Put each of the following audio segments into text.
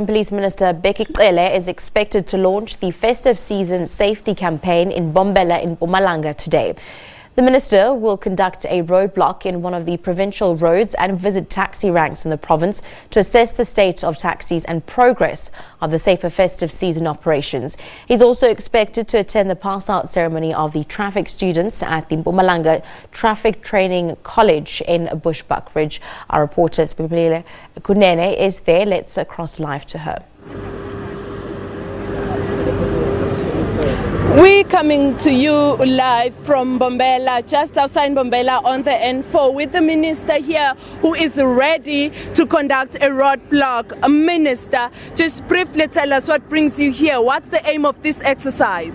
Police Minister Bheki Cele is expected to launch the festive season safety campaign in Mbombela in Mpumalanga today. The minister will conduct a roadblock in one of the provincial roads and visit taxi ranks in the province to assess the state of taxis and progress of the Safer Festive Season Operations. He's also expected to attend the pass-out ceremony of the traffic students at the Mpumalanga Traffic Training College in Bushbuckridge. Our reporter Siphephile Kunene is there. Let's cross live to her. We're coming to you live from Mbombela, just outside Mbombela on the N4, with the minister here who is ready to conduct a roadblock. Minister, just briefly tell us what brings you here. What's the aim of this exercise?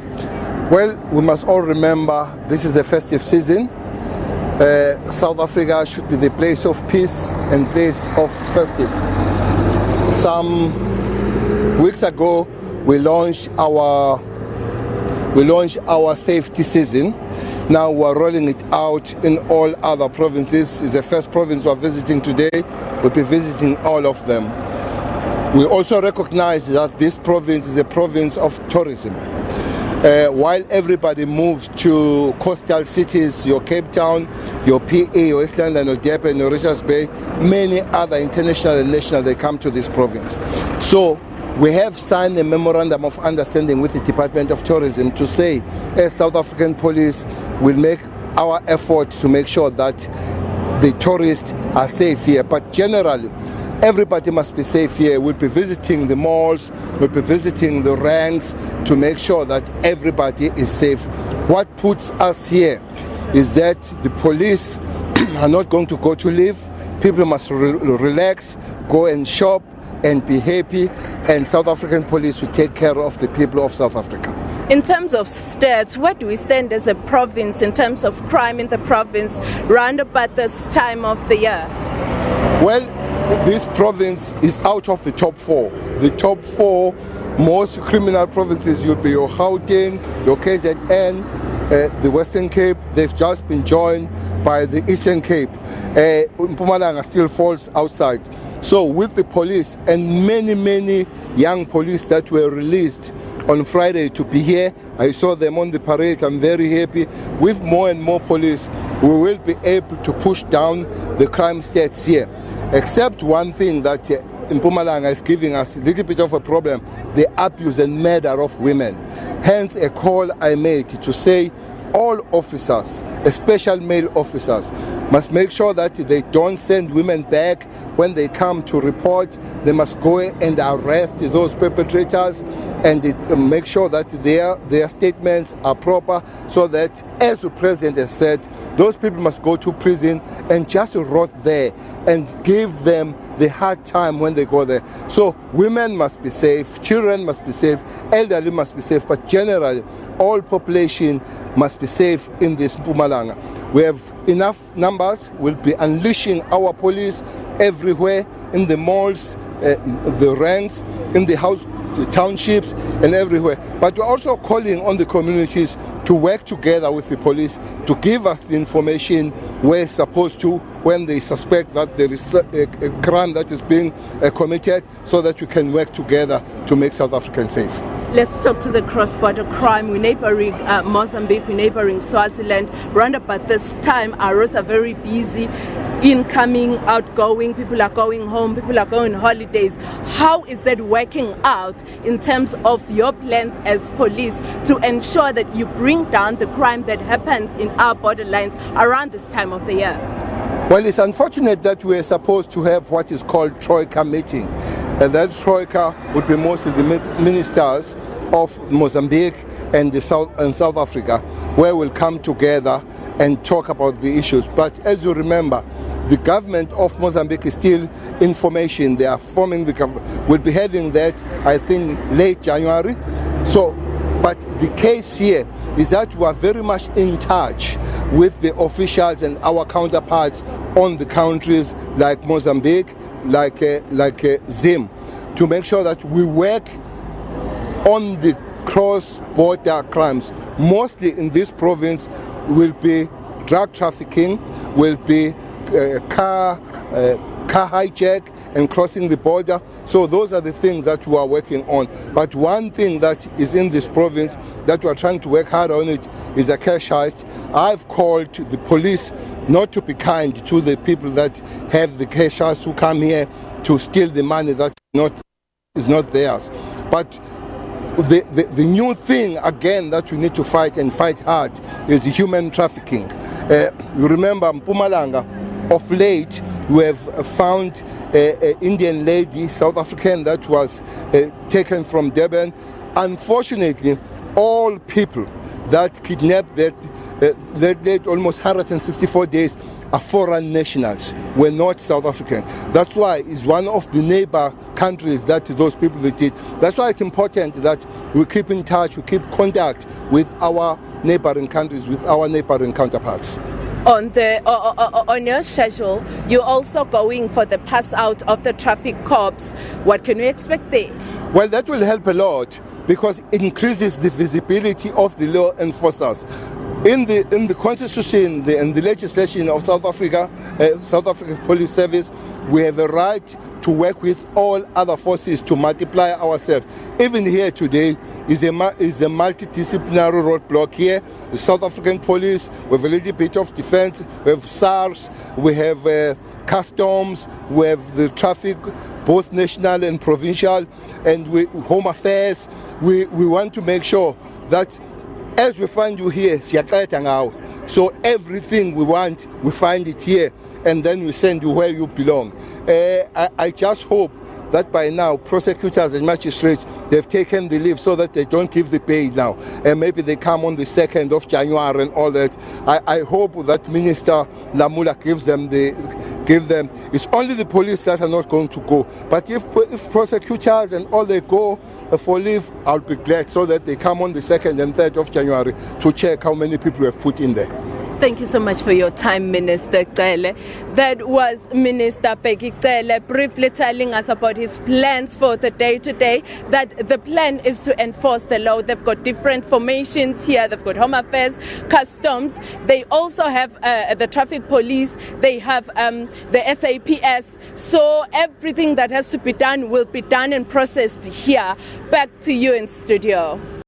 Well, we must all remember this is a festive season. South Africa should be the place of peace and place of festive. Some weeks ago, we launched our safety season. Now we're rolling it out in all other provinces. It's the first province we're visiting today. We'll be visiting all of them. We also recognize that this province is a province of tourism. While everybody moves to coastal cities, your Cape Town, your PA, your East London, your Durban, your Richards Bay, many other international and national, they come to this province. So we have signed a memorandum of understanding with the Department of Tourism to say, as South African Police, will make our effort to make sure that the tourists are safe here. But generally, everybody must be safe here. We'll be visiting the malls, we'll be visiting the ranks to make sure that everybody is safe. What puts us here is that the police are not going to go to live. People must relax, go and shop, and be happy, and South African Police will take care of the people of South Africa. In terms of stats, where do we stand as a province in terms of crime in the province round about this time of the year? Well, this province is out of the top four. The top four most criminal provinces will be your Gauteng, your KZN, the Western Cape. They've just been joined by the Eastern Cape. Mpumalanga still falls outside. So with the police and many young police that were released on Friday to be here, I saw them on the parade. I'm very happy. With more and more police, we will be able to push down the crime stats here. Except one thing that Mpumalanga is giving us a little bit of a problem, the abuse and murder of women. Hence a call I made to say all officers, especially male officers, must make sure that they don't send women back when they come to report. They must go and arrest those perpetrators and make sure that their statements are proper, so that, as the president has said, those people must go to prison and just rot there and give them the hard time when they go there. So women must be safe, children must be safe, elderly must be safe, but generally all population must be safe in this Mpumalanga. We have enough numbers. We'll be unleashing our police everywhere, in the malls, the ranks, in the townships and everywhere. But we're also calling on the communities to work together with the police to give us the information we're supposed to when they suspect that there is a crime that is being committed, so that we can work together to make South Africans safe. Let's talk to the cross-border crime. We're neighboring Mozambique, we're neighboring Swaziland. Round about this time, our roads are very busy. Incoming, outgoing, people are going home, people are going on holidays. How is that working out in terms of your plans as police to ensure that you bring down the crime that happens in our borderlines around this time of the year? Well, it's unfortunate that we're supposed to have what is called Troika meeting. And that Troika would be mostly the ministers of Mozambique and South Africa, where we'll come together and talk about the issues. But as you remember, the government of Mozambique is still in formation. They are forming the government. We'll be having that, I think, late January. So, but the case here is that we are very much in touch with the officials and our counterparts on the countries like Mozambique, like Zim, to make sure that we work on the cross-border crimes. Mostly in this province will be drug trafficking, will be car hijack and crossing the border. So those are the things that we are working on. But one thing that is in this province that we are trying to work hard on it is a cash heist. I've called the police not to be kind to the people that have the cash heists who come here to steal the money that is not theirs. But the new thing again that we need to fight and fight hard is human trafficking. You remember Mpumalanga, of late we have found an Indian lady, South African, that was taken from Durban. Unfortunately, all people that kidnapped that led almost 164 days are foreign nationals, were not South African. That's why it's one of the neighbor countries that those people they did. That's why it's important that we keep in touch, we keep contact with our neighboring countries, with our neighboring counterparts. On your schedule, you're also going for the pass out of the traffic cops. What can we expect there? Well, that will help a lot because it increases the visibility of the law enforcers. In the constitution and the legislation of South Africa, South African Police Service, we have a right to work with all other forces to multiply ourselves. Even here today is a multidisciplinary roadblock here. The South African Police, we have a little bit of defense, we have SARS, we have customs, we have the traffic, both national and provincial, and Home Affairs. We want to make sure that as we find you here, so everything we want, we find it here, and then we send you where you belong. I just hope that by now prosecutors and magistrates, they've taken the leave so that they don't give the pay now, and maybe they come on the 2nd of January and all that. I hope that Minister Lamula gives them. It's only the police that are not going to go, but if prosecutors and all they go for leave, I'll be glad, so that they come on the 2nd and 3rd of January to check how many people we have put in there. Thank you so much for your time, Minister Cele. That was Minister Bheki Cele briefly telling us about his plans for the day today, that the plan is to enforce the law. They've got different formations here. They've got Home Affairs, Customs. They also have the Traffic Police. They have the SAPS. So everything that has to be done will be done and processed here. Back to you in studio.